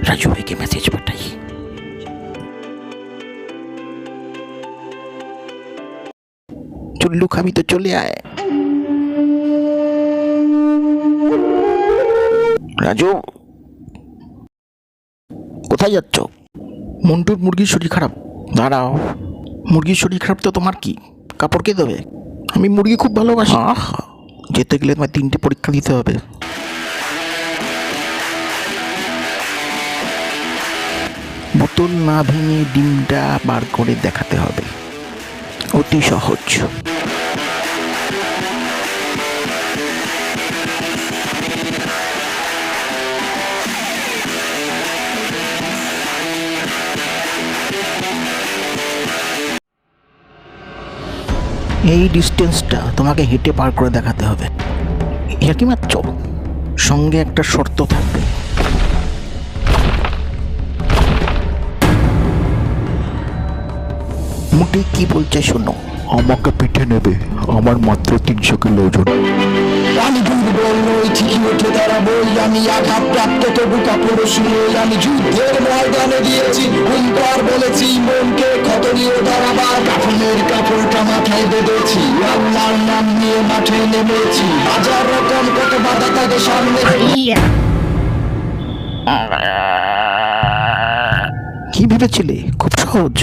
রাজু ভাইকে মেসেজ পাঠাই। চুল্লু খাবি তো চলে আয়। রাজু, কোথায় যাচ্ছ? মন্টুর মুরগির শরীর খারাপ। দাঁড়াও, মুরগির শরীর খারাপ তো তোমার কি, কাপড় কে দেবে? আমি মুরগি খুব ভালোবাসি। যেতে গেলে তোমায় 3টে পরীক্ষা দিতে হবে। বোতল না ভেঙে ডিমটা বার করে দেখাতে হবে, অতি সহজ। এই ডিস্টেন্সটা তোমাকে হেঁটে পার করে দেখাতে হবে। এটা কি মাত্র, সঙ্গে একটা শর্ত থাকবে। মুটি কি বলছে শোনো। আমাকে পিঠে নেবে, আমার মাত্র 300 কিলো ওজন। আমি দুর্বল নই, ঠিকই উঠে দাঁড়াবই। আমি আঘাতপ্রাপ্ত তবু কাপড় শুনেই। আমি যুদ্ধের ময়দানে দিয়েছি হুঙ্কার, বলেছি মনকে ক্ষত দিয়ে দাঁড়াবার। কাফনের কাপড়টা মাথায় বেঁধেছি, আল্লাহর নাম নিয়ে মাঠে নেমেছি। হাজার রকম কত বাধা থাকে সামনে। কি ভেবেছিলে খুব সহজ?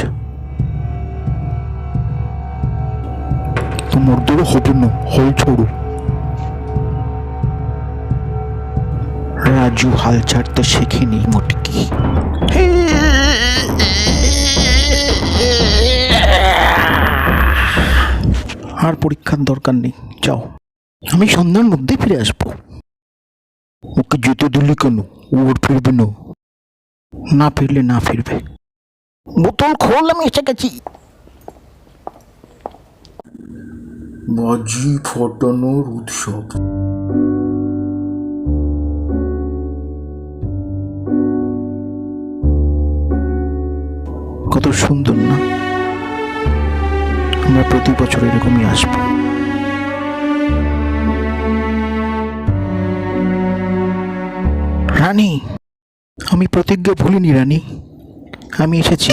তোমার দ্বারা হবে না, হল ছোড়ো। রাজু হাল ছাড়তে শেখেনি মোটকি। আর পরীক্ষার দরকার নেই, যাও। আমি সন্ধ্যার মধ্যে ফিরে আসবো। ওকে যেতে দিলি কেন? ও আর ফিরবে না। না ফিরলে না ফিরবে। বোতল খোল, আমি এসে গেছি। বাজি ফাটানোর উৎসব। কত সুন্দর না? আমরা প্রতি বছর এরকমই আসবো। রানী, আমি প্রতিজ্ঞা ভুলিনি রানী, আমি এসেছি।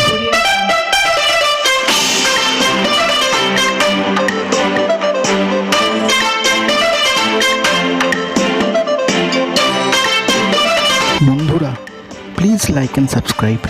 বন্ধুরা, প্লিজ লাইক অ্যান্ড সাবস্ক্রাইব।